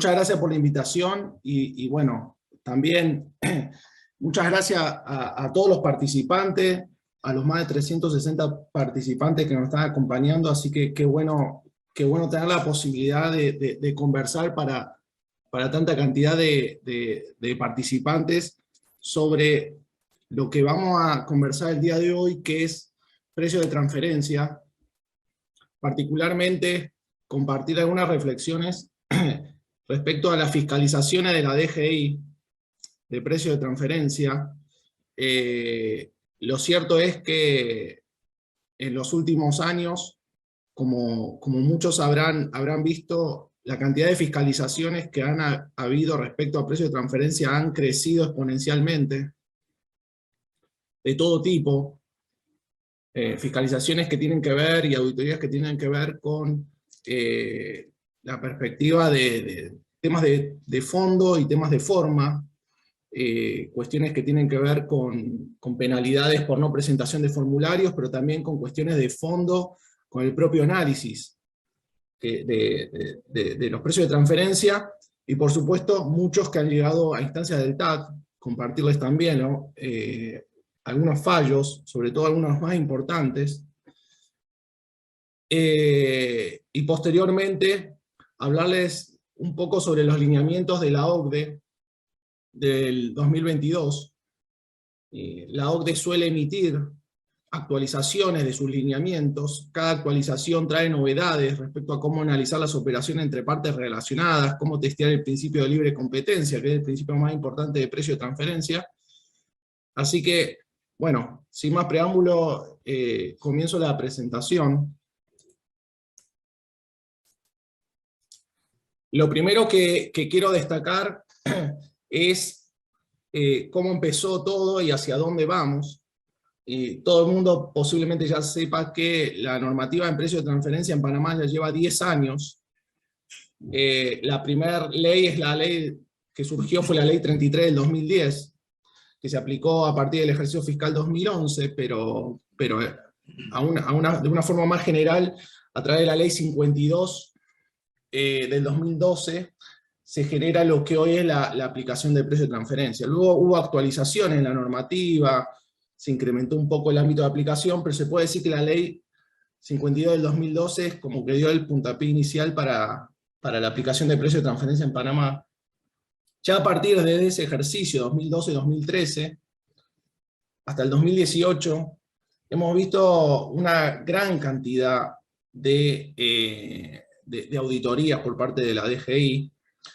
muchas gracias por la invitación y bueno, también muchas gracias a todos los participantes, a los más de 360 participantes que nos están acompañando, así que qué bueno tener la posibilidad de conversar para tanta cantidad de participantes sobre lo que vamos a conversar el día de hoy, que es precio de transferencia, particularmente compartir algunas reflexiones respecto a las fiscalizaciones de la DGI de precio de transferencia. Lo cierto es que en los últimos años, como muchos habrán visto, la cantidad de fiscalizaciones que han habido respecto a precio de transferencia han crecido exponencialmente, de todo tipo. Fiscalizaciones que tienen que ver y auditorías que tienen que ver con la perspectiva de temas de fondo y temas de forma, cuestiones que tienen que ver con penalidades por no presentación de formularios, pero también con cuestiones de fondo, con el propio análisis de los precios de transferencia, y por supuesto muchos que han llegado a instancias del TAC, compartirles también, ¿no? Algunos fallos, sobre todo algunos más importantes, y posteriormente hablarles un poco sobre los lineamientos de la OCDE del 2022. La OCDE suele emitir actualizaciones de sus lineamientos. Cada actualización trae novedades respecto a cómo analizar las operaciones entre partes relacionadas, cómo testear el principio de libre competencia, que es el principio más importante de precio de transferencia. Así que, bueno, sin más preámbulo, comienzo la presentación. Lo primero que quiero destacar es cómo empezó todo y hacia dónde vamos. Todo el mundo posiblemente ya sepa que la normativa en precio de transferencia en Panamá ya lleva 10 años. La primera ley es la ley que surgió, fue la ley 33 del 2010, que se aplicó a partir del ejercicio fiscal 2011, pero de una forma más general, a través de la ley 52 del 2012, se genera lo que hoy es la aplicación del precio de transferencia. Luego hubo actualizaciones en la normativa, se incrementó un poco el ámbito de aplicación, pero se puede decir que la ley 52 del 2012 es como que dio el puntapié inicial para la aplicación del precio de transferencia en Panamá. Ya a partir de ese ejercicio, 2012-2013, hasta el 2018, hemos visto una gran cantidad de auditorías por parte de la DGI,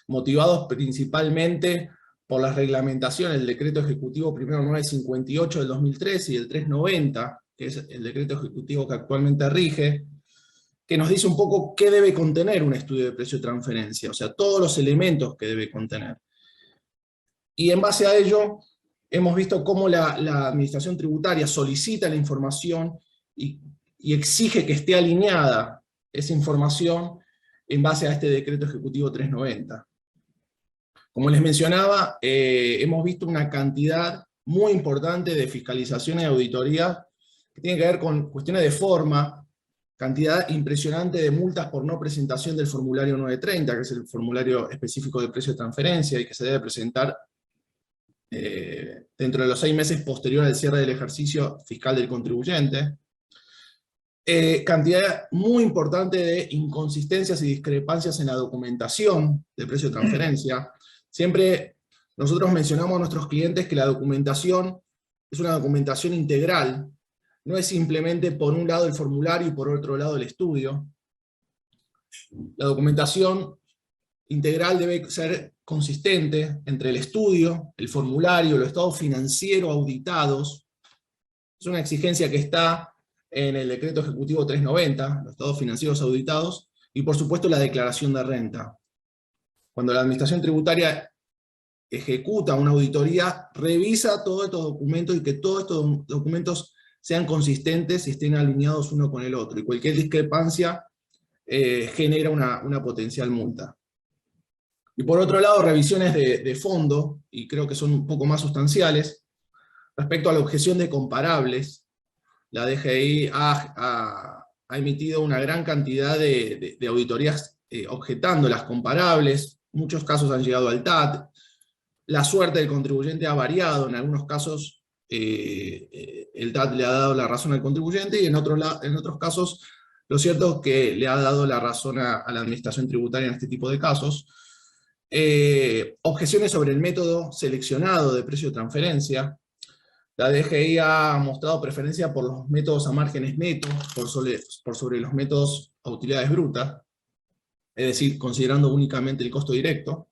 motivados principalmente por las reglamentaciones del Decreto Ejecutivo primero 958 del 2013 y el 390, que es el decreto ejecutivo que actualmente rige, que nos dice un poco qué debe contener un estudio de precio de transferencia, o sea, todos los elementos que debe contener. Y en base a ello, hemos visto cómo la Administración Tributaria solicita la información y exige que esté alineada esa información en base a este Decreto Ejecutivo 390. Como les mencionaba, hemos visto una cantidad muy importante de fiscalizaciones y auditorías que tienen que ver con cuestiones de forma, cantidad impresionante de multas por no presentación del formulario 930, que es el formulario específico de precio de transferencia y que se debe presentar dentro de los 6 meses posteriores al cierre del ejercicio fiscal del contribuyente. Cantidad muy importante de inconsistencias y discrepancias en la documentación de precio de transferencia. Siempre nosotros mencionamos a nuestros clientes que la documentación es una documentación integral, no es simplemente por un lado el formulario y por otro lado el estudio. La documentación integral debe ser consistente entre el estudio, el formulario, los estados financieros auditados. Es una exigencia que está en el Decreto Ejecutivo 390, los estados financieros auditados, y por supuesto la declaración de renta. Cuando la Administración Tributaria ejecuta una auditoría, revisa todos estos documentos y que todos estos documentos sean consistentes y estén alineados uno con el otro, y cualquier discrepancia genera una potencial multa. Y por otro lado, revisiones de fondo, y creo que son un poco más sustanciales, respecto a la objeción de comparables. La DGI ha emitido una gran cantidad de auditorías objetando las comparables, muchos casos han llegado al TAT. La suerte del contribuyente ha variado, en algunos casos el TAT le ha dado la razón al contribuyente, y en otros casos lo cierto es que le ha dado la razón a la administración tributaria en este tipo de casos. Objeciones sobre el método seleccionado de precio de transferencia. La DGI ha mostrado preferencia por los métodos a márgenes netos por sobre los métodos a utilidades brutas, es decir, considerando únicamente el costo directo.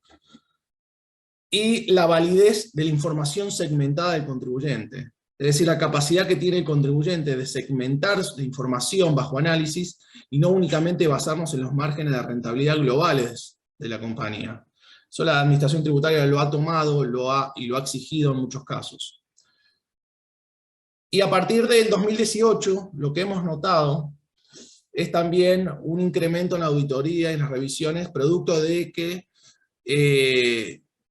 Y la validez de la información segmentada del contribuyente, es decir, la capacidad que tiene el contribuyente de segmentar la información bajo análisis y no únicamente basarnos en los márgenes de rentabilidad globales de la compañía. Eso la administración tributaria lo ha tomado y lo ha exigido en muchos casos. Y a partir del 2018, lo que hemos notado es también un incremento en la auditoría y en las revisiones, producto de que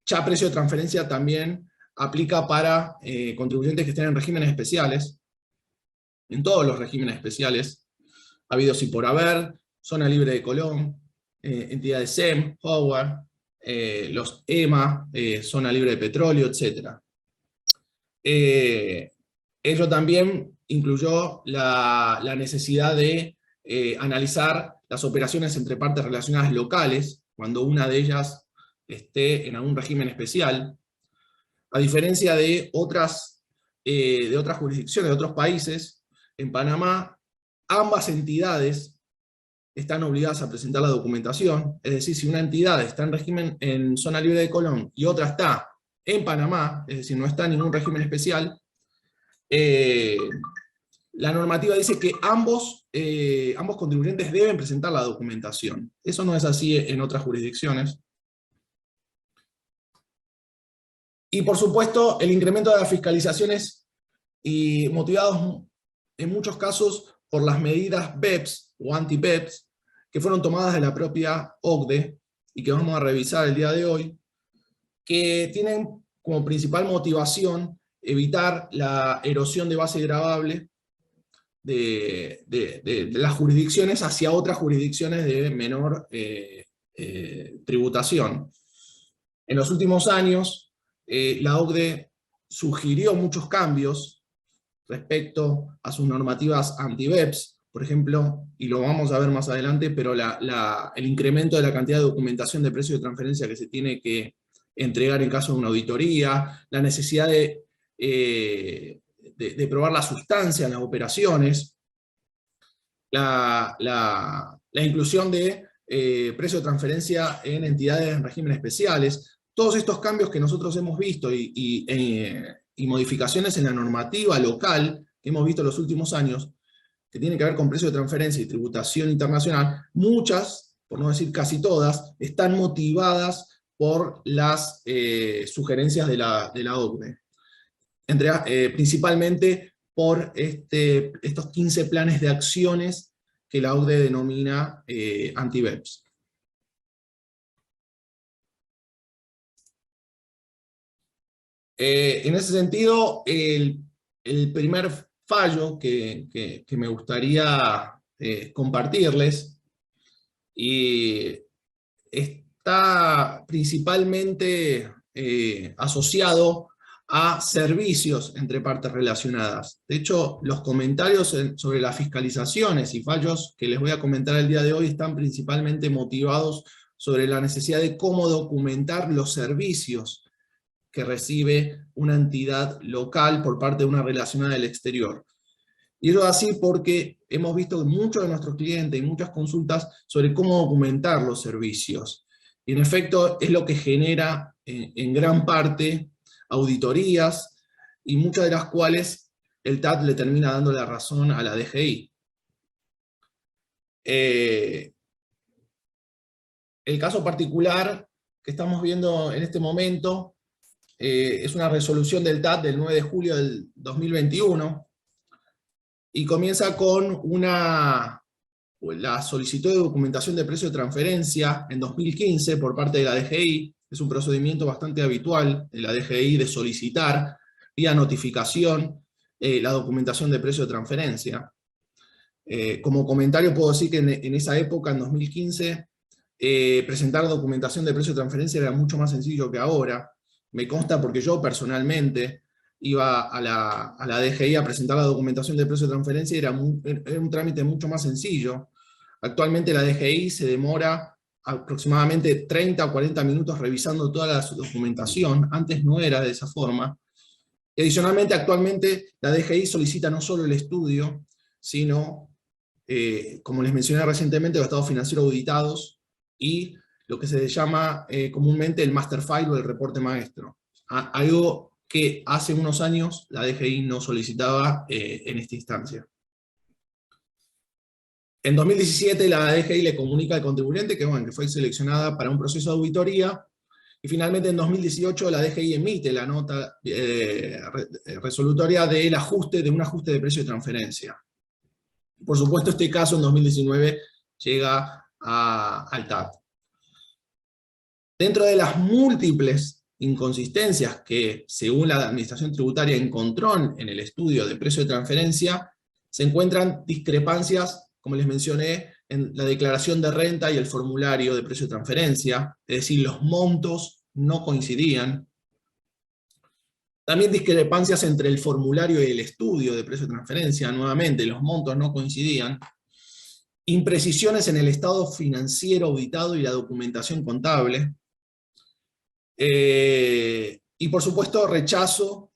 ya precio de transferencia también aplica para contribuyentes que estén en regímenes especiales, en todos los regímenes especiales, habidos y por haber, zona libre de Colón, entidades SEM, Howard, los EMA, zona libre de petróleo, etc. Ello también incluyó la necesidad de analizar las operaciones entre partes relacionadas locales, cuando una de ellas esté en algún régimen especial, a diferencia de otras jurisdicciones, de otros países. En Panamá, ambas entidades están obligadas a presentar la documentación, es decir, si una entidad está en régimen en zona libre de Colón y otra está en Panamá, es decir, no está en ningún régimen especial, la normativa dice que ambos contribuyentes deben presentar la documentación. Eso no es así en otras jurisdicciones. Y por supuesto, el incremento de las fiscalizaciones, y motivados en muchos casos por las medidas BEPS o anti-BEPS, que fueron tomadas de la propia OCDE, y que vamos a revisar el día de hoy, que tienen como principal motivación evitar la erosión de base gravable de las jurisdicciones hacia otras jurisdicciones de menor tributación. En los últimos años, la OCDE sugirió muchos cambios respecto a sus normativas anti-BEPS, por ejemplo, y lo vamos a ver más adelante, pero el incremento de la cantidad de documentación de precio de transferencia que se tiene que entregar en caso de una auditoría, la necesidad de probar la sustancia en las operaciones, la inclusión de precio de transferencia en entidades en regímenes especiales. Todos estos cambios que nosotros hemos visto y modificaciones en la normativa local que hemos visto en los últimos años, que tienen que ver con precio de transferencia y tributación internacional, muchas, por no decir casi todas, están motivadas por las sugerencias de la OCDE. Principalmente por estos 15 planes de acciones que la OCDE denomina anti-BEPS. En ese sentido, el primer fallo que me gustaría compartirles y está principalmente asociado a servicios entre partes relacionadas. De hecho, los comentarios sobre las fiscalizaciones y fallos que les voy a comentar el día de hoy están principalmente motivados sobre la necesidad de cómo documentar los servicios que recibe una entidad local por parte de una relacionada del exterior. Y eso es así porque hemos visto muchos de nuestros clientes y muchas consultas sobre cómo documentar los servicios. Y en efecto es lo que genera en gran parte auditorías, y muchas de las cuales el TAT le termina dando la razón a la DGI. El caso particular que estamos viendo en este momento es una resolución del TAT del 9 de julio del 2021, y comienza con la solicitud de documentación de precio de transferencia en 2015 por parte de la DGI. Es un procedimiento bastante habitual de la DGI de solicitar vía notificación la documentación de precio de transferencia. Como comentario puedo decir que en esa época, en 2015, presentar documentación de precio de transferencia era mucho más sencillo que ahora. Me consta porque yo personalmente iba a la DGI a presentar la documentación de precio de transferencia y era un trámite mucho más sencillo. Actualmente la DGI se demora aproximadamente 30 o 40 minutos revisando toda la documentación. Antes no era de esa forma. Y adicionalmente, actualmente la DGI solicita no solo el estudio, sino, como les mencioné recientemente, los estados financieros auditados y lo que se llama comúnmente el master file o el reporte maestro. Algo que hace unos años la DGI no solicitaba en esta instancia. En 2017 la DGI le comunica al contribuyente que, bueno, que fue seleccionada para un proceso de auditoría, y finalmente en 2018 la DGI emite la nota resolutoria de un ajuste de precio de transferencia. Por supuesto, este caso en 2019 llega al TAT. Dentro de las múltiples inconsistencias que, según la Administración Tributaria, encontró en el estudio de precio de transferencia, se encuentran discrepancias, como les mencioné, en la declaración de renta y el formulario de precio de transferencia, es decir, los montos no coincidían. También discrepancias entre el formulario y el estudio de precio de transferencia, nuevamente, los montos no coincidían. Imprecisiones en el estado financiero auditado y la documentación contable. Y por supuesto, rechazo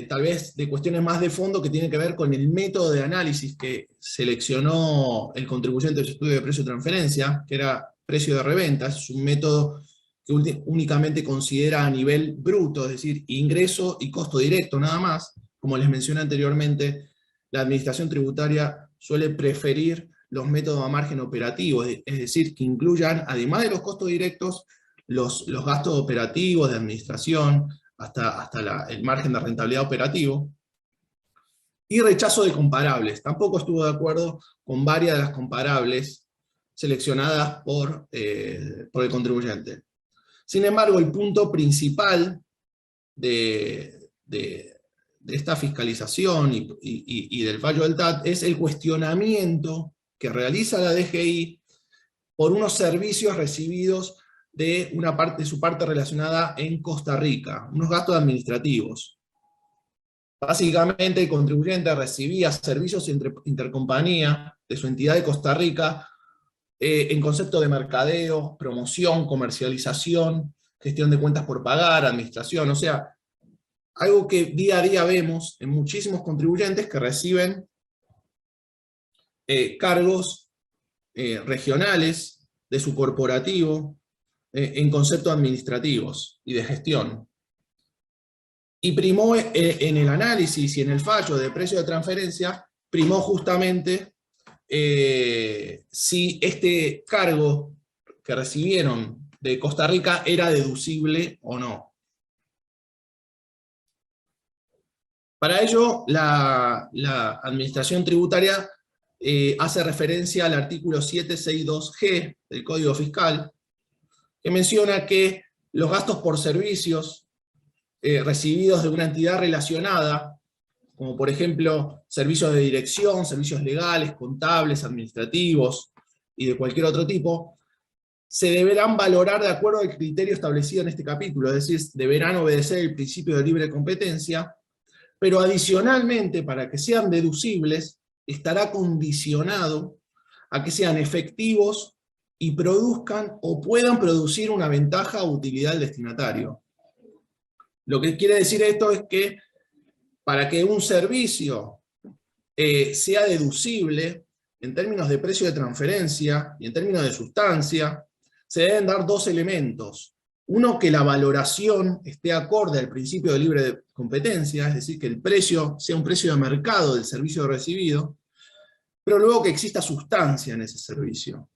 tal vez de cuestiones más de fondo que tienen que ver con el método de análisis que seleccionó el contribuyente de su estudio de precio de transferencia, que era precio de reventa. Es un método que únicamente considera a nivel bruto, es decir, ingreso y costo directo nada más. Como les mencioné anteriormente, la administración tributaria suele preferir los métodos a margen operativo, es decir, que incluyan, además de los costos directos, los gastos operativos de administración, hasta el margen de rentabilidad operativo. Y rechazo de comparables. Tampoco estuvo de acuerdo con varias de las comparables seleccionadas por el contribuyente. Sin embargo, el punto principal de esta fiscalización y del fallo del TAT es el cuestionamiento que realiza la DGI por unos servicios recibidos de su parte relacionada en Costa Rica, unos gastos administrativos. Básicamente el contribuyente recibía servicios intercompañía de su entidad de Costa Rica en concepto de mercadeo, promoción, comercialización, gestión de cuentas por pagar, administración, o sea, algo que día a día vemos en muchísimos contribuyentes que reciben cargos regionales de su corporativo en conceptos administrativos y de gestión. Y primó en el análisis y en el fallo de precio de transferencia, primó justamente si este cargo que recibieron de Costa Rica era deducible o no. Para ello, la Administración Tributaria hace referencia al artículo 762G del Código Fiscal, que menciona que los gastos por servicios recibidos de una entidad relacionada, como por ejemplo servicios de dirección, servicios legales, contables, administrativos y de cualquier otro tipo, se deberán valorar de acuerdo al criterio establecido en este capítulo, es decir, deberán obedecer el principio de libre competencia, pero adicionalmente, para que sean deducibles, estará condicionado a que sean efectivos y produzcan o puedan producir una ventaja o utilidad al destinatario. Lo que quiere decir esto es que para que un servicio sea deducible en términos de precio de transferencia y en términos de sustancia, se deben dar dos elementos. Uno, que la valoración esté acorde al principio de libre competencia, es decir, que el precio sea un precio de mercado del servicio recibido, pero luego que exista sustancia en ese servicio.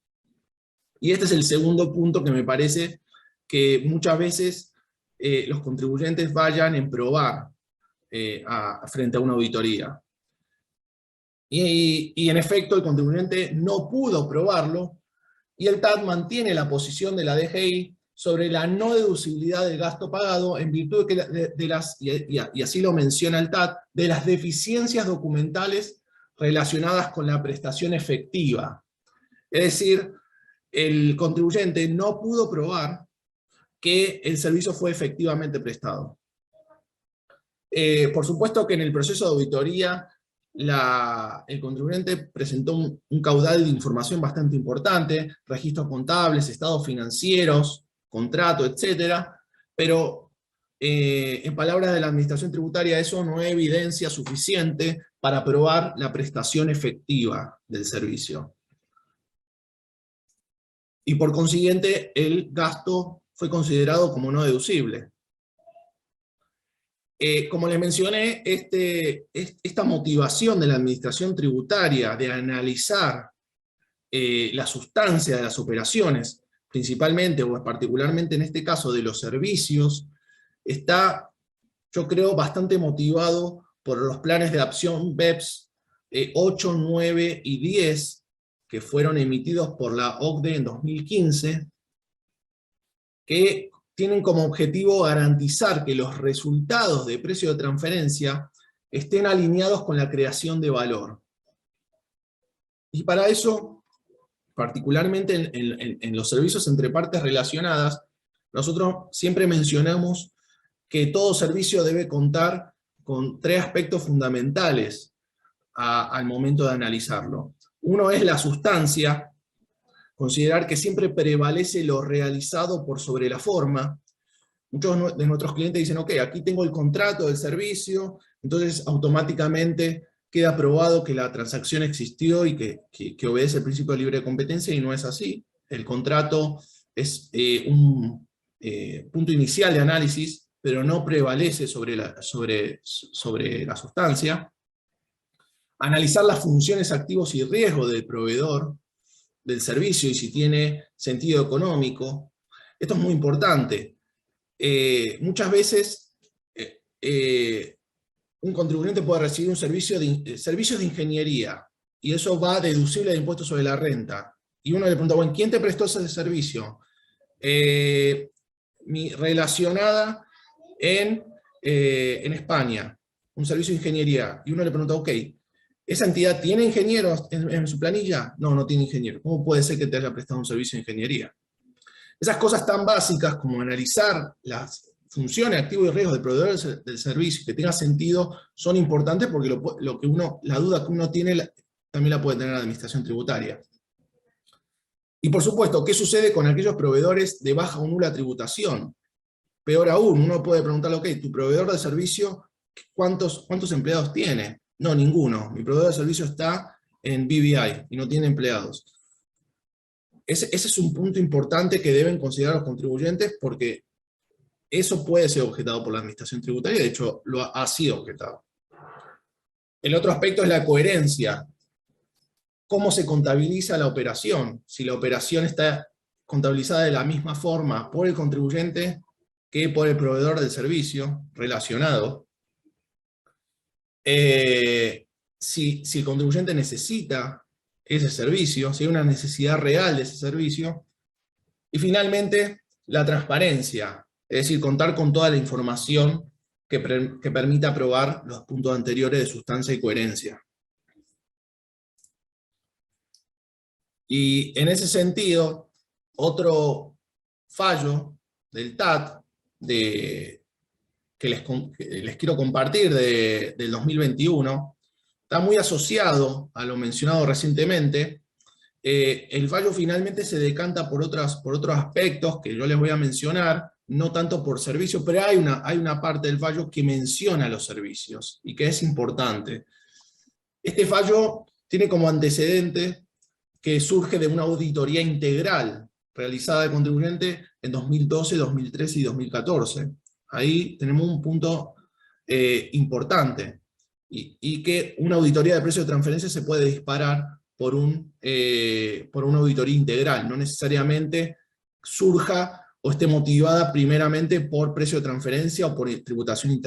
Y este es el segundo punto que me parece que muchas veces los contribuyentes vayan en probar frente a una auditoría. Y en efecto el contribuyente no pudo probarlo, y el TAT mantiene la posición de la DGI sobre la no deducibilidad del gasto pagado en virtud de las, y así lo menciona el TAT, de las deficiencias documentales relacionadas con la prestación efectiva. Es decir, el contribuyente no pudo probar que el servicio fue efectivamente prestado. Por supuesto que en el proceso de auditoría el contribuyente presentó un caudal de información bastante importante, registros contables, estados financieros, contrato, etcétera, pero en palabras de la Administración Tributaria, eso no es evidencia suficiente para probar la prestación efectiva del servicio. Y por consiguiente, el gasto fue considerado como no deducible. Como les mencioné, esta motivación de la Administración Tributaria de analizar la sustancia de las operaciones, principalmente o particularmente en este caso de los servicios, está, yo creo, bastante motivado por los planes de acción BEPS 8, 9 y 10, que fueron emitidos por la OCDE en 2015, que tienen como objetivo garantizar que los resultados de precio de transferencia estén alineados con la creación de valor. Y para eso, particularmente en los servicios entre partes relacionadas, nosotros siempre mencionamos que todo servicio debe contar con 3 aspectos fundamentales al momento de analizarlo. Uno es la sustancia, considerar que siempre prevalece lo realizado por sobre la forma. Muchos de nuestros clientes dicen, ok, aquí tengo el contrato del servicio, entonces automáticamente queda probado que la transacción existió y que obedece el principio de libre competencia, y no es así. El contrato es un punto inicial de análisis, pero no prevalece sobre la sustancia. Analizar las funciones, activos y riesgos del proveedor del servicio y si tiene sentido económico. Esto es muy importante. Muchas veces un contribuyente puede recibir un servicios de ingeniería, y eso va deducible de impuestos sobre la renta. Y uno le pregunta, bueno, ¿quién te prestó ese servicio? Relacionada en España, un servicio de ingeniería. Y uno le pregunta, ok, ¿esa entidad tiene ingenieros en su planilla? No, no tiene ingenieros. ¿Cómo puede ser que te haya prestado un servicio de ingeniería? Esas cosas tan básicas como analizar las funciones, activos y riesgos del proveedor del servicio, que tenga sentido, son importantes porque la duda que uno tiene también la puede tener la Administración Tributaria. Y por supuesto, ¿qué sucede con aquellos proveedores de baja o nula tributación? Peor aún, uno puede preguntarle, ok, tu proveedor de servicio, ¿cuántos empleados tiene? No, ninguno. Mi proveedor de servicio está en BVI y no tiene empleados. Ese es un punto importante que deben considerar los contribuyentes, porque eso puede ser objetado por la Administración Tributaria, de hecho ha sido objetado. El otro aspecto es la coherencia. ¿Cómo se contabiliza la operación? Si la operación está contabilizada de la misma forma por el contribuyente que por el proveedor del servicio relacionado. Si el contribuyente necesita ese servicio, si hay una necesidad real de ese servicio. Y finalmente, la transparencia, es decir, contar con toda la información que permita probar los puntos anteriores de sustancia y coherencia. Y en ese sentido, otro fallo del TAT que les quiero compartir del 2021, está muy asociado a lo mencionado recientemente. El fallo finalmente se decanta por otros aspectos que yo les voy a mencionar, no tanto por servicio, pero hay una parte del fallo que menciona los servicios y que es importante. Este fallo tiene como antecedente que surge de una auditoría integral realizada de contribuyente en 2012, 2013 y 2014. Ahí tenemos un punto importante, y que una auditoría de precio de transferencia se puede disparar por una auditoría integral, no necesariamente surja o esté motivada primeramente por precio de transferencia o por tributación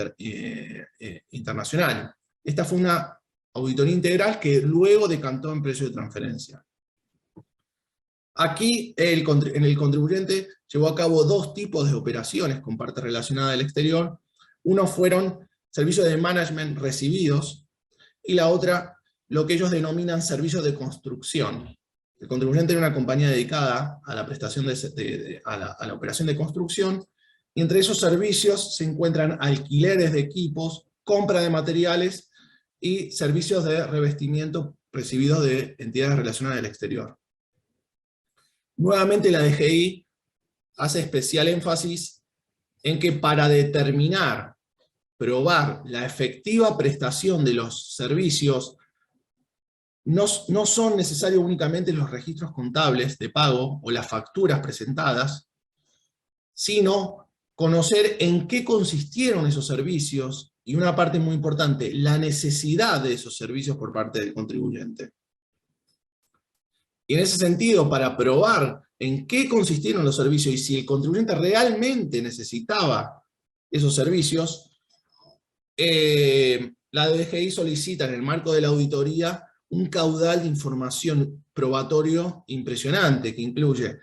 internacional. Esta fue una auditoría integral que luego decantó en precio de transferencia. Aquí el contribuyente llevó a cabo 2 tipos de operaciones con parte relacionada del exterior. Uno fueron servicios de management recibidos, y la otra, lo que ellos denominan servicios de construcción. El contribuyente era una compañía dedicada a la prestación a la operación de construcción, y entre esos servicios se encuentran alquileres de equipos, compra de materiales y servicios de revestimiento recibidos de entidades relacionadas del exterior. Nuevamente la DGI hace especial énfasis en que para determinar, probar la efectiva prestación de los servicios, no son necesarios únicamente los registros contables de pago o las facturas presentadas, sino conocer en qué consistieron esos servicios, y una parte muy importante, la necesidad de esos servicios por parte del contribuyente. Y en ese sentido, para probar en qué consistieron los servicios y si el contribuyente realmente necesitaba esos servicios, la DGI solicita en el marco de la auditoría un caudal de información probatorio impresionante, que incluye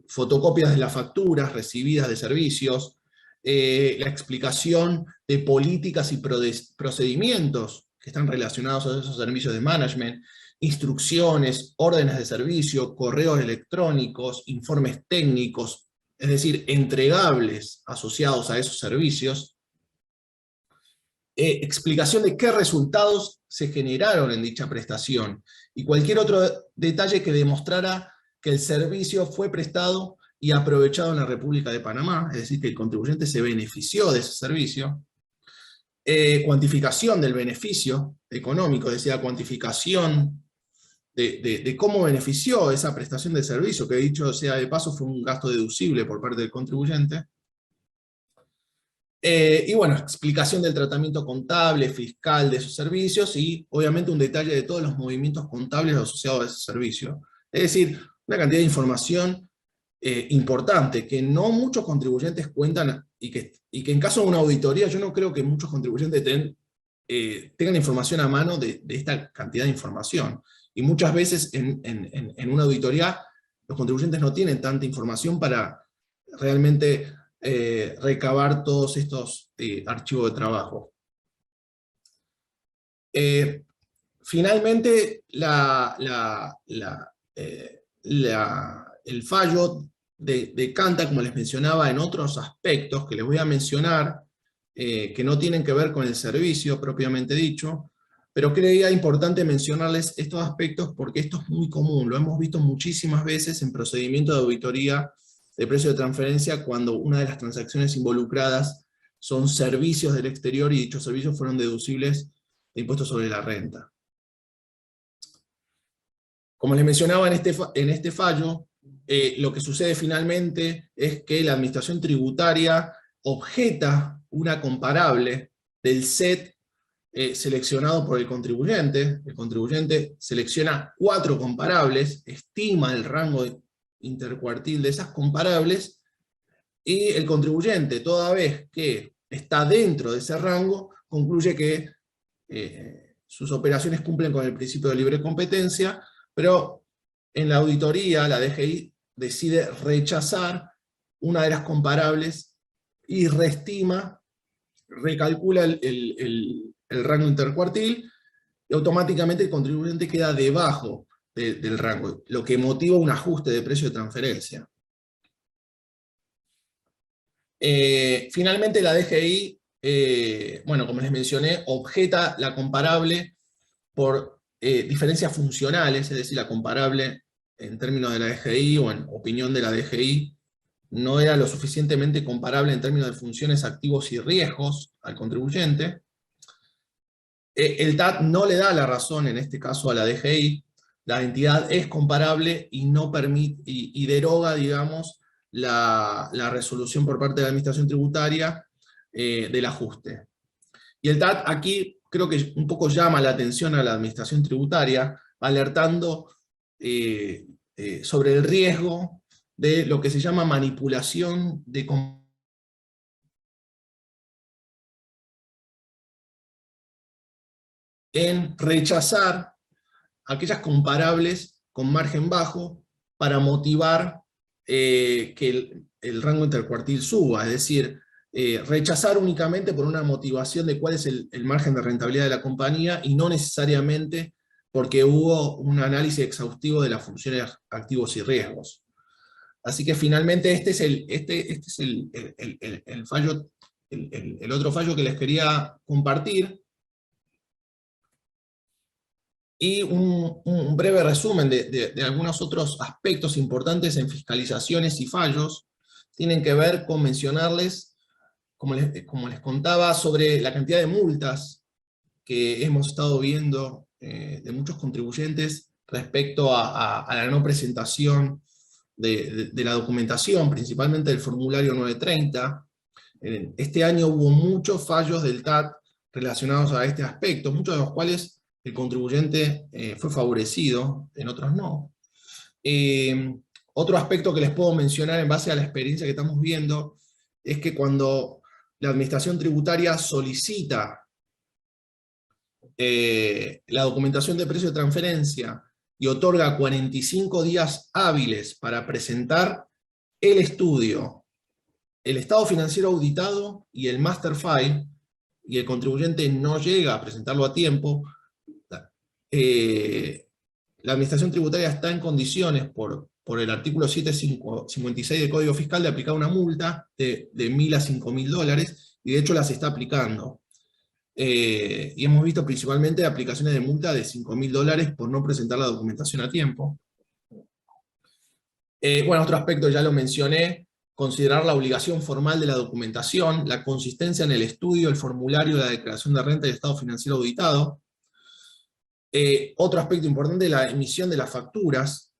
fotocopias de las facturas recibidas de servicios, la explicación de políticas y procedimientos que están relacionados a esos servicios de management, instrucciones, órdenes de servicio, correos electrónicos, informes técnicos, es decir, entregables asociados a esos servicios, explicación de qué resultados se generaron en dicha prestación, y cualquier otro detalle que demostrara que el servicio fue prestado y aprovechado en la República de Panamá, es decir, que el contribuyente se benefició de ese servicio. Cuantificación del beneficio económico, es decir, la cuantificación de cómo benefició esa prestación de servicio, que dicho sea de paso fue un gasto deducible por parte del contribuyente. Y bueno, explicación del tratamiento contable, fiscal de esos servicios, y obviamente un detalle de todos los movimientos contables asociados a ese servicio. Es decir, una cantidad de información importante que no muchos contribuyentes cuentan, y que en caso de una auditoría yo no creo que muchos contribuyentes tengan información a mano de esta cantidad de información. Y muchas veces en una auditoría los contribuyentes no tienen tanta información para realmente recabar todos estos archivos de trabajo. Finalmente, el fallo decanta, como les mencionaba, en otros aspectos que les voy a mencionar, que no tienen que ver con el servicio propiamente dicho, pero creía importante mencionarles estos aspectos porque esto es muy común, lo hemos visto muchísimas veces en procedimientos de auditoría de precio de transferencia, cuando una de las transacciones involucradas son servicios del exterior y dichos servicios fueron deducibles de impuestos sobre la renta. Como les mencionaba en este fallo, lo que sucede finalmente es que la Administración Tributaria objeta una comparable del set seleccionado por el contribuyente. El contribuyente selecciona 4 comparables, estima el rango intercuartil de esas comparables, y el contribuyente, toda vez que está dentro de ese rango, concluye que sus operaciones cumplen con el principio de libre competencia, pero en la auditoría la DGI decide rechazar una de las comparables y recalcula el rango intercuartil, y automáticamente el contribuyente queda debajo del rango, lo que motiva un ajuste de precio de transferencia. Finalmente la DGI, bueno, como les mencioné, objeta la comparable por diferencias funcionales, es decir, la comparable en términos de la DGI o en opinión de la DGI no era lo suficientemente comparable en términos de funciones, activos y riesgos al contribuyente. El TAT no le da la razón en este caso a la DGI. La entidad es comparable y no permite, y deroga, digamos, la resolución por parte de la Administración Tributaria del ajuste. Y el TAT aquí creo que un poco llama la atención a la Administración Tributaria, alertando sobre el riesgo de lo que se llama manipulación de en rechazar aquellas comparables con margen bajo para motivar que el rango intercuartil suba, es decir, rechazar únicamente por una motivación de cuál es el margen de rentabilidad de la compañía y no necesariamente porque hubo un análisis exhaustivo de las funciones activos y riesgos. Así que finalmente este es el fallo, el otro fallo que les quería compartir. Y un breve resumen de algunos otros aspectos importantes en fiscalizaciones y fallos tienen que ver con mencionarles, como les contaba, sobre la cantidad de multas que hemos estado viendo de muchos contribuyentes respecto a la no presentación de la documentación, principalmente del formulario 930. Este año hubo muchos fallos del TAT relacionados a este aspecto, muchos de los cuales el contribuyente fue favorecido, en otros no. Otro aspecto que les puedo mencionar en base a la experiencia que estamos viendo es que cuando la administración tributaria solicita la documentación de precio de transferencia y otorga 45 días hábiles para presentar el estudio, el estado financiero auditado y el master file, y el contribuyente no llega a presentarlo a tiempo, la administración tributaria está en condiciones, por el artículo 756 del Código Fiscal, de aplicar una multa de $1.000 a $5.000, y de hecho las está aplicando. Y hemos visto principalmente aplicaciones de multa de $5.000 por no presentar la documentación a tiempo. Bueno, otro aspecto ya lo mencioné: considerar la obligación formal de la documentación, la consistencia en el estudio, el formulario de la declaración de renta y estado financiero auditado. Otro aspecto importante es la emisión de las facturas.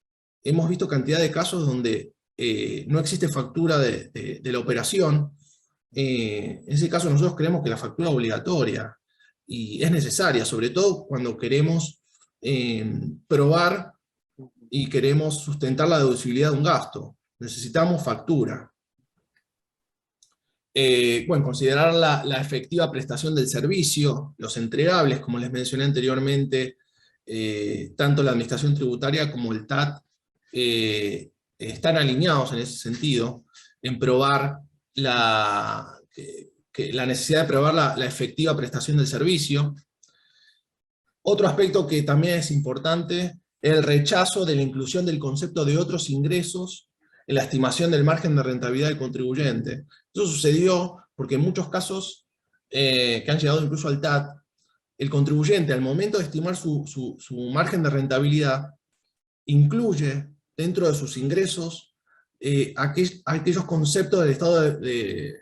Hemos visto cantidad de casos donde no existe factura de la operación. En ese caso nosotros creemos que la factura es obligatoria y es necesaria, sobre todo cuando queremos probar y queremos sustentar la deducibilidad de un gasto. Necesitamos factura. Bueno, considerar la efectiva prestación del servicio, los entregables, como les mencioné anteriormente, tanto la administración tributaria como el TAT están alineados en ese sentido, en probar la necesidad de probar la efectiva prestación del servicio. Otro aspecto que también es importante es el rechazo de la inclusión del concepto de otros ingresos en la estimación del margen de rentabilidad del contribuyente. Eso sucedió porque en muchos casos que han llegado incluso al TAT, el contribuyente, al momento de estimar su margen de rentabilidad, incluye dentro de sus ingresos aquellos conceptos del estado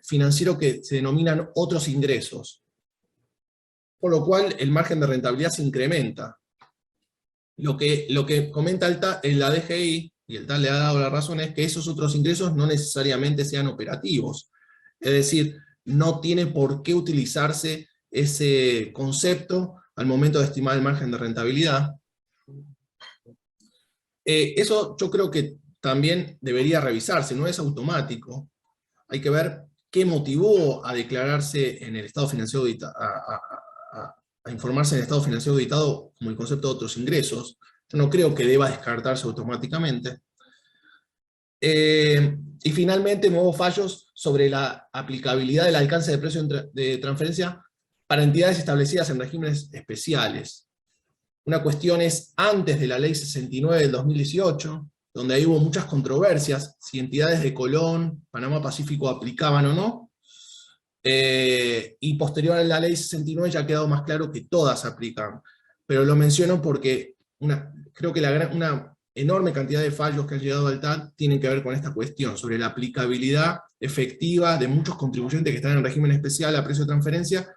financiero que se denominan otros ingresos, por lo cual el margen de rentabilidad se incrementa. Lo que comenta la DGI, y el TAT le ha dado la razón, es que esos otros ingresos no necesariamente sean operativos. Es decir, no tiene por qué utilizarse ese concepto al momento de estimar el margen de rentabilidad. Eso yo creo que también debería revisarse, no es automático. Hay que ver qué motivó a declararse en el estado financiero auditado, a informarse en el estado financiero auditado como el concepto de otros ingresos. Yo no creo que deba descartarse automáticamente. Y finalmente, nuevos fallos sobre la aplicabilidad del alcance de precio de transferencia para entidades establecidas en regímenes especiales. Una cuestión es antes de la Ley 69 del 2018, donde ahí hubo muchas controversias, si entidades de Colón, Panamá Pacífico aplicaban o no. Y posterior a la Ley 69 ya ha quedado más claro que todas aplican. Pero lo menciono porque creo que una enorme cantidad de fallos que han llegado al TAT tienen que ver con esta cuestión, sobre la aplicabilidad efectiva de muchos contribuyentes que están en régimen especial a precio de transferencia,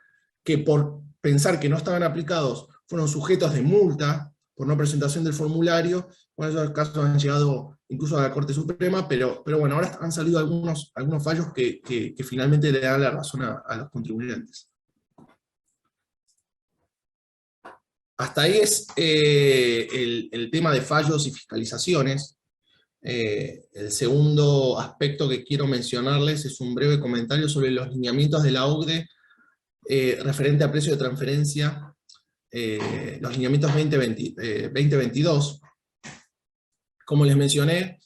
que por pensar que no estaban aplicados fueron sujetos de multa por no presentación del formulario. Bueno, esos casos han llegado incluso a la Corte Suprema, pero bueno, ahora han salido algunos fallos que finalmente le dan la razón a los contribuyentes. Hasta ahí es el tema de fallos y fiscalizaciones. El segundo aspecto que quiero mencionarles es un breve comentario sobre los lineamientos de la OCDE referente a precio de transferencia, los lineamientos 2022. Como les mencioné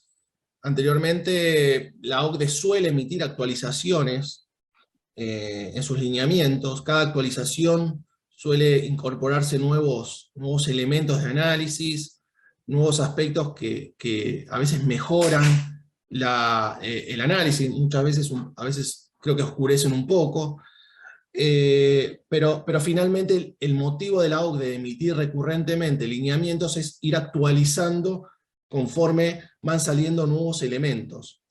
anteriormente, la OCDE suele emitir actualizaciones en sus lineamientos. Cada actualización suele incorporarse nuevos elementos de análisis, nuevos aspectos que a veces mejoran el análisis, muchas veces, a veces creo que oscurecen un poco, pero finalmente el motivo de la OCDE de emitir recurrentemente lineamientos es ir actualizando conforme van saliendo nuevos elementos.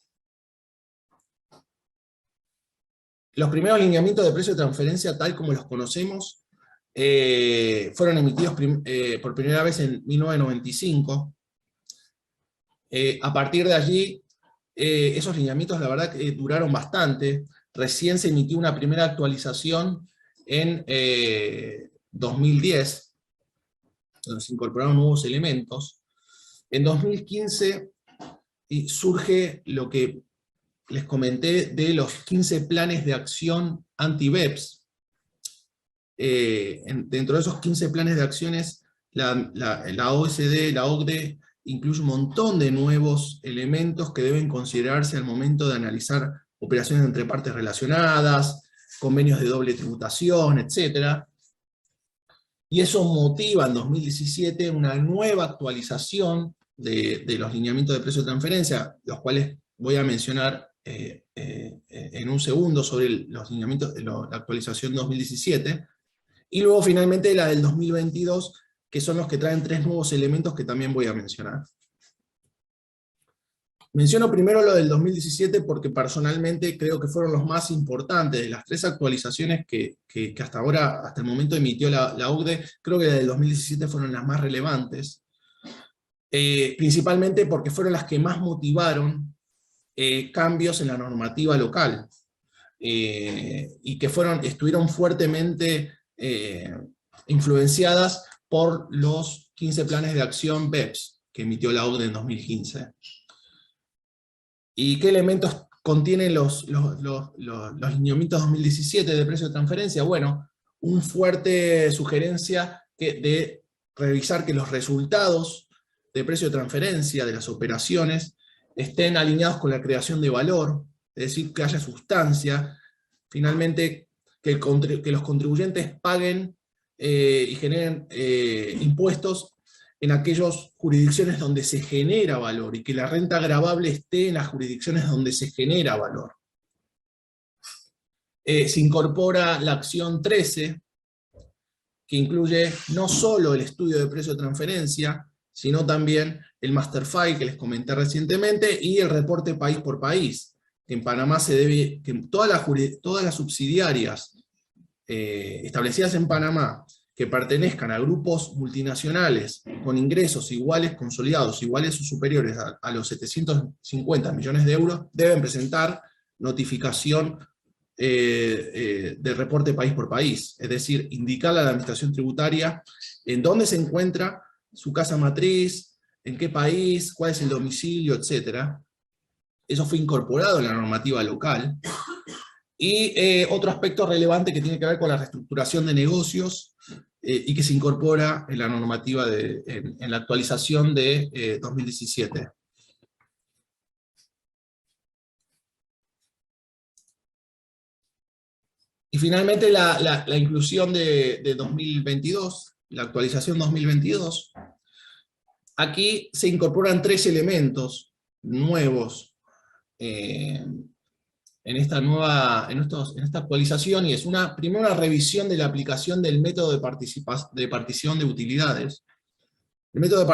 Los primeros lineamientos de precio de transferencia, tal como los conocemos, fueron emitidos por primera vez en 1995. A partir de allí, esos lineamientos la verdad que duraron bastante. Recién se emitió una primera actualización en 2010, donde se incorporaron nuevos elementos. En 2015 surge lo que les comenté de los 15 planes de acción anti-BEPS. Dentro de esos 15 planes de acciones, la OSD, la OCDE, incluye un montón de nuevos elementos que deben considerarse al momento de analizar operaciones entre partes relacionadas, convenios de doble tributación, etc. Y eso motiva en 2017 una nueva actualización de los lineamientos de precio de transferencia, los cuales voy a mencionar en un segundo sobre los lineamientos de la actualización 2017, y luego finalmente la del 2022, que son los que traen 3 nuevos elementos que también voy a mencionar. Menciono primero lo del 2017 porque personalmente creo que fueron los más importantes de las 3 actualizaciones que hasta ahora, hasta el momento emitió la OCDE. Creo que la del 2017 fueron las más relevantes, principalmente porque fueron las que más motivaron cambios en la normativa local, y que estuvieron fuertemente influeciadas por los 15 planes de acción BEPS que emitió la OCDE en 2015. ¿Y qué elementos contienen los lineamientos 2017 de precio de transferencia? Bueno, una fuerte sugerencia de revisar que los resultados de precio de transferencia de las operaciones estén alineados con la creación de valor, es decir, que haya sustancia, finalmente que los contribuyentes paguen y generen impuestos en aquellas jurisdicciones donde se genera valor, y que la renta gravable esté en las jurisdicciones donde se genera valor. Se incorpora la acción 13, que incluye no solo el estudio de precio de transferencia, sino también el master file que les comenté recientemente, y el reporte país por país, que en Panamá se debe, que todas las subsidiarias establecidas en Panamá, que pertenezcan a grupos multinacionales con ingresos iguales, consolidados, iguales o superiores a los 750 millones de euros, deben presentar notificación de reporte país por país, es decir, indicarle a la administración tributaria en dónde se encuentra su casa matriz, en qué país, cuál es el domicilio, etc. Eso fue incorporado en la normativa local. Y otro aspecto relevante que tiene que ver con la reestructuración de negocios, y que se incorpora en la normativa en la actualización de 2017. Y finalmente la inclusión de 2022, la actualización 2022. Aquí se incorporan 3 elementos nuevos en esta actualización, y es primero una revisión de la aplicación del método de partición de utilidades. El método de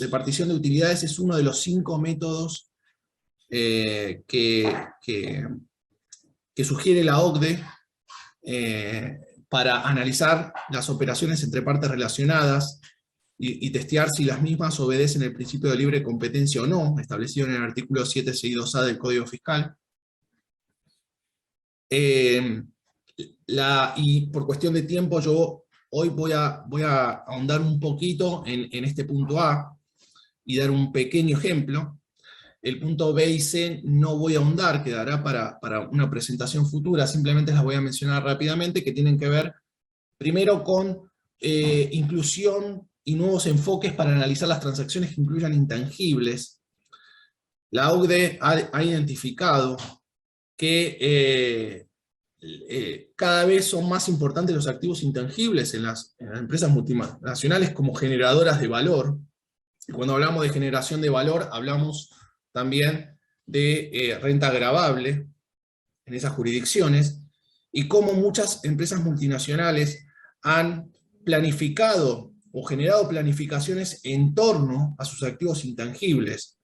partición de utilidades es uno de los 5 métodos que sugiere la OCDE para analizar las operaciones entre partes relacionadas y testear si las mismas obedecen el principio de libre competencia o no, establecido en el artículo 762A del Código Fiscal. Y por cuestión de tiempo, yo hoy voy a ahondar un poquito en este punto A y dar un pequeño ejemplo. El punto B y C no voy a ahondar, quedará para una presentación futura, simplemente las voy a mencionar rápidamente, que tienen que ver primero con inclusión y nuevos enfoques para analizar las transacciones que incluyan intangibles. La OCDE ha identificado que cada vez son más importantes los activos intangibles en las empresas multinacionales como generadoras de valor. Y cuando hablamos de generación de valor, hablamos también de renta gravable en esas jurisdicciones, y cómo muchas empresas multinacionales han planificado o generado planificaciones en torno a sus activos intangibles.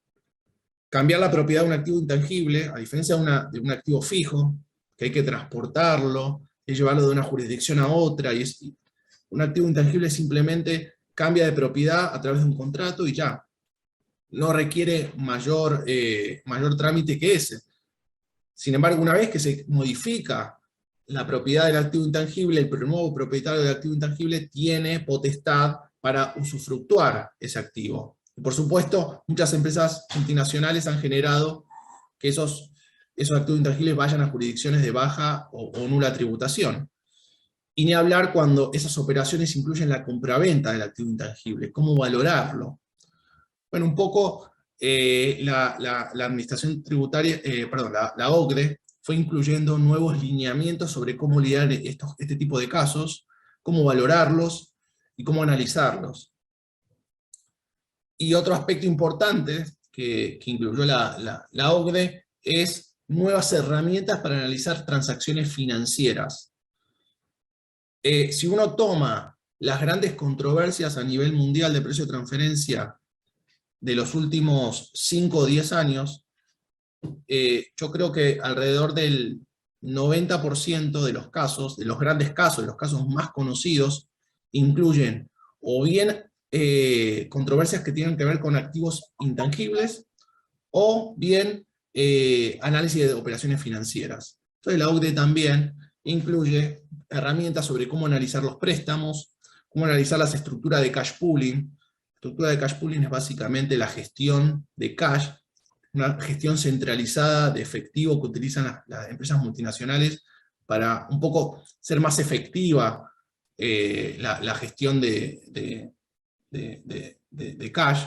Cambiar la propiedad de un activo intangible, a diferencia de un activo fijo, que hay que transportarlo, y llevarlo de una jurisdicción a otra, y un activo intangible simplemente cambia de propiedad a través de un contrato y ya. No requiere mayor trámite que ese. Sin embargo, una vez que se modifica la propiedad del activo intangible, el nuevo propietario del activo intangible tiene potestad para usufructuar ese activo. Y por supuesto, muchas empresas multinacionales han generado que esos activos intangibles vayan a jurisdicciones de baja o nula tributación. Y ni hablar cuando esas operaciones incluyen la compraventa del activo intangible. ¿Cómo valorarlo? Bueno, un poco la administración tributaria, la OCDE, fue incluyendo nuevos lineamientos sobre cómo lidiar este tipo de casos, cómo valorarlos y cómo analizarlos. Y otro aspecto importante que incluyó la OCDE es nuevas herramientas para analizar transacciones financieras. Si uno toma las grandes controversias a nivel mundial de precio de transferencia de los últimos 5 o 10 años, yo creo que alrededor del 90% de los casos, de los grandes casos, de los casos más conocidos, incluyen o bien controversias que tienen que ver con activos intangibles, o bien análisis de operaciones financieras. Entonces la OCDE también incluye herramientas sobre cómo analizar los préstamos, cómo analizar las estructuras de cash pooling. La estructura de cash pooling es básicamente la gestión de cash, una gestión centralizada de efectivo que utilizan las empresas multinacionales para un poco ser más efectiva la gestión de cash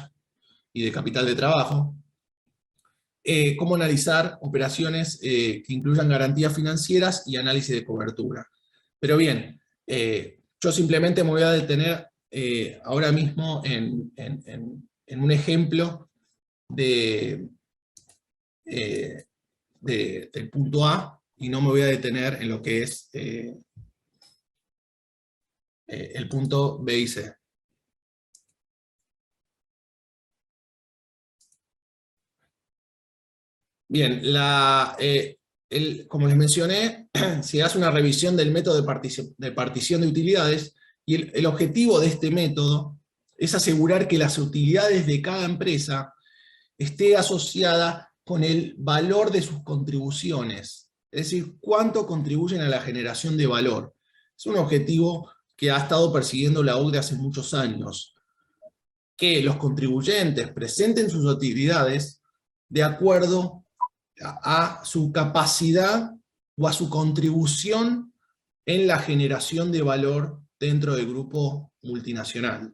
y de capital de trabajo. Cómo analizar operaciones que incluyan garantías financieras y análisis de cobertura. Pero bien, yo simplemente me voy a detener ahora mismo en un ejemplo del punto A, y no me voy a detener en lo que es el punto B y C. Bien, como les mencioné, se hace una revisión del método de partición de utilidades, y el objetivo de este método es asegurar que las utilidades de cada empresa esté asociada con el valor de sus contribuciones, es decir, cuánto contribuyen a la generación de valor. Es un objetivo que ha estado persiguiendo la OCDE hace muchos años, que los contribuyentes presenten sus utilidades de acuerdo a su capacidad o a su contribución en la generación de valor dentro del grupo multinacional.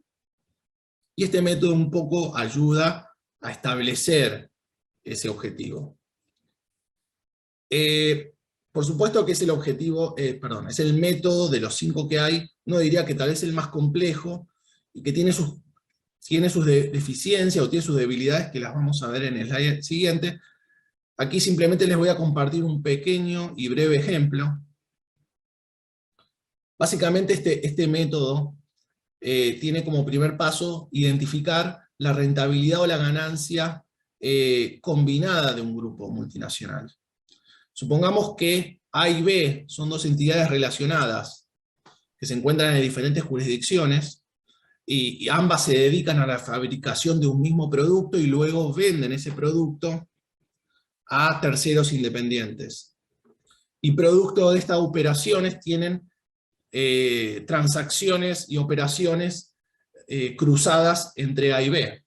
Y este método un poco ayuda a establecer ese objetivo. Por supuesto que es el objetivo, es el método de los 5 que hay, no diría que tal vez el más complejo, y que tiene sus deficiencias o tiene sus debilidades, que las vamos a ver en el slide siguiente. Aquí simplemente les voy a compartir un pequeño y breve ejemplo. Básicamente este método tiene como primer paso identificar la rentabilidad o la ganancia combinada de un grupo multinacional. Supongamos que A y B son dos entidades relacionadas que se encuentran en diferentes jurisdicciones, y ambas se dedican a la fabricación de un mismo producto y luego venden ese producto a terceros independientes. Y producto de estas operaciones tienen transacciones y operaciones cruzadas entre A y B.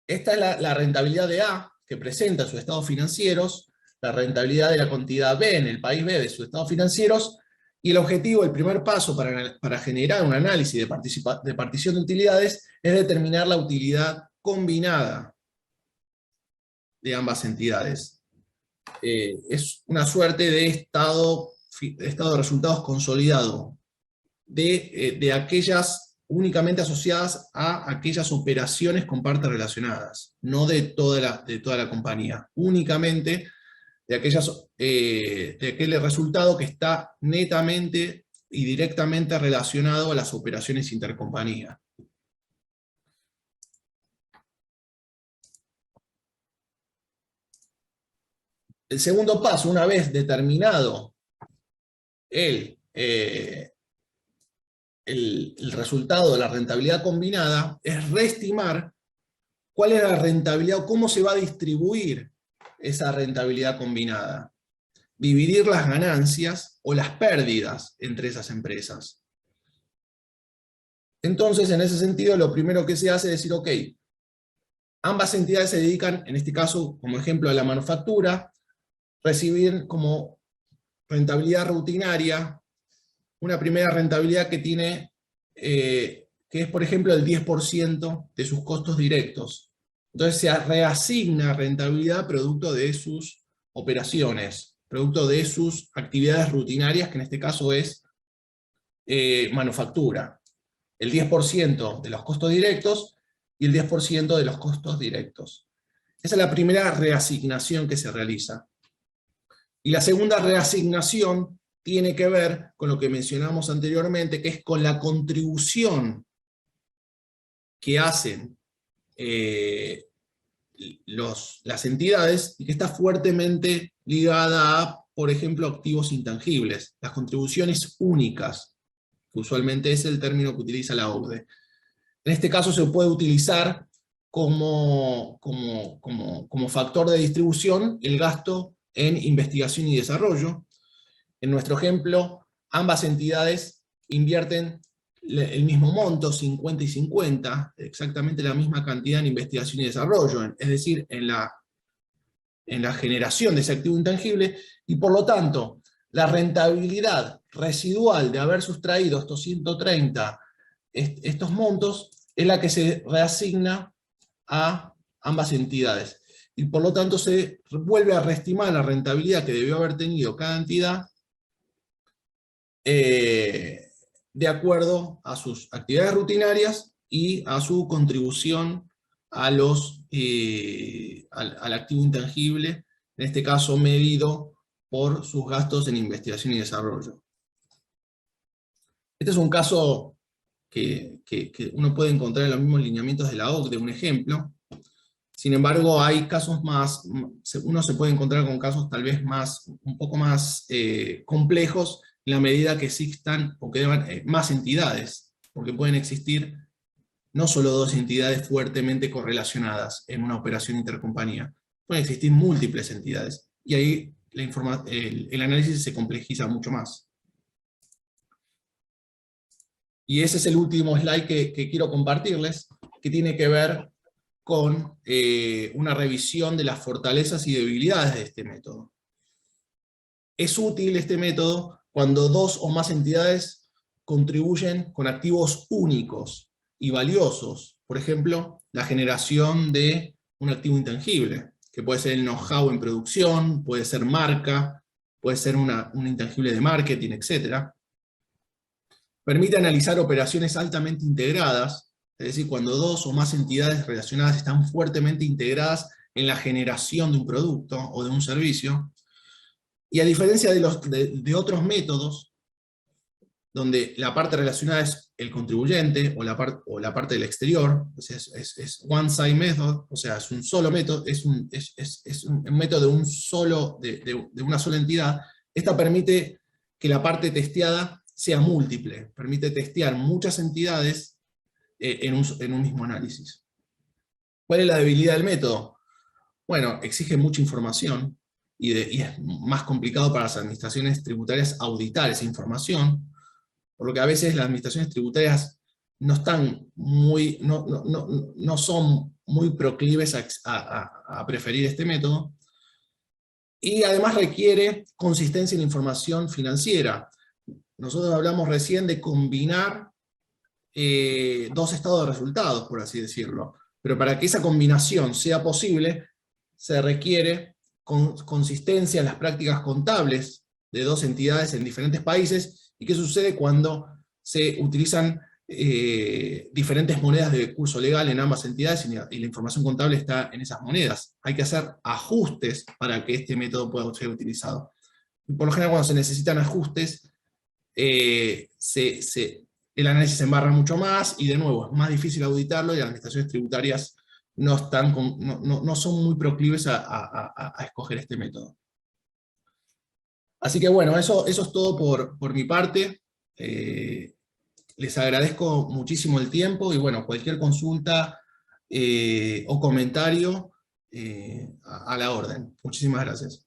Esta es la rentabilidad de A, que presenta sus estados financieros, la rentabilidad de la entidad B en el país B de sus estados financieros, y el objetivo, el primer paso para generar un análisis de partición de utilidades, es determinar la utilidad combinada de ambas entidades. Es una suerte de estado de resultados consolidado de aquellas únicamente asociadas a aquellas operaciones con partes relacionadas, no de toda la compañía, únicamente de aquel resultado que está netamente y directamente relacionado a las operaciones intercompañía. El segundo paso, una vez determinado el resultado de la rentabilidad combinada, es reestimar cuál es la rentabilidad o cómo se va a distribuir esa rentabilidad combinada. Dividir las ganancias o las pérdidas entre esas empresas. Entonces, en ese sentido, lo primero que se hace es decir, ok, ambas entidades se dedican, en este caso, como ejemplo, a la manufactura, reciben como rentabilidad rutinaria una primera rentabilidad que tiene, que es, por ejemplo, el 10% de sus costos directos. Entonces se reasigna rentabilidad producto de sus operaciones, producto de sus actividades rutinarias, que en este caso es manufactura. El 10% de los costos directos y el 10% de los costos directos. Esa es la primera reasignación que se realiza. Y la segunda reasignación tiene que ver con lo que mencionamos anteriormente, que es con la contribución que hacen las entidades y que está fuertemente ligada a, por ejemplo, activos intangibles, las contribuciones únicas, que usualmente es el término que utiliza la OCDE. En este caso se puede utilizar como factor de distribución el gasto en investigación y desarrollo. En nuestro ejemplo, ambas entidades invierten el mismo monto, 50 y 50, exactamente la misma cantidad en investigación y desarrollo, es decir, en la generación de ese activo intangible, y por lo tanto, la rentabilidad residual de haber sustraído estos 130, estos montos, es la que se reasigna a ambas entidades. Y por lo tanto se vuelve a reestimar la rentabilidad que debió haber tenido cada entidad de acuerdo a sus actividades rutinarias y a su contribución a al activo intangible, en este caso medido por sus gastos en investigación y desarrollo. Este es un caso que uno puede encontrar en los mismos lineamientos de la OCDE, un ejemplo. Sin embargo, hay casos más, uno se puede encontrar con casos tal vez un poco más complejos, en la medida que existan o que deban más entidades, porque pueden existir no solo dos entidades fuertemente correlacionadas en una operación intercompañía, pueden existir múltiples entidades, y ahí el análisis se complejiza mucho más. Y ese es el último slide que quiero compartirles, que tiene que ver con una revisión de las fortalezas y debilidades de este método. Es útil este método cuando dos o más entidades contribuyen con activos únicos y valiosos. Por ejemplo, la generación de un activo intangible, que puede ser el know-how en producción, puede ser marca, puede ser un intangible de marketing, etc. Permite analizar operaciones altamente integradas, es decir, cuando dos o más entidades relacionadas están fuertemente integradas en la generación de un producto o de un servicio. Y a diferencia de otros métodos, donde la parte relacionada es el contribuyente o la parte del exterior, o sea, es one side method, o sea, es un solo método, es un método de una sola entidad. Esta permite que la parte testeada sea múltiple, permite testear muchas entidades en un mismo análisis. ¿Cuál es la debilidad del método? Bueno, exige mucha información, y es más complicado para las administraciones tributarias auditar esa información, por lo que a veces las administraciones tributarias no son muy proclives a preferir este método, y además requiere consistencia en la información financiera. Nosotros hablamos recién de combinar dos estados de resultados, por así decirlo, pero para que esa combinación sea posible, se requiere consistencia en las prácticas contables de dos entidades en diferentes países, y qué sucede cuando se utilizan diferentes monedas de curso legal en ambas entidades y la información contable está en esas monedas. Hay que hacer ajustes para que este método pueda ser utilizado. Y por lo general, cuando se necesitan ajustes, el análisis se embarra mucho más, y de nuevo, es más difícil auditarlo, y las administraciones tributarias no son muy proclives a escoger este método. Así que bueno, eso es todo por mi parte. Les agradezco muchísimo el tiempo, y bueno, cualquier consulta o comentario a la orden. Muchísimas gracias.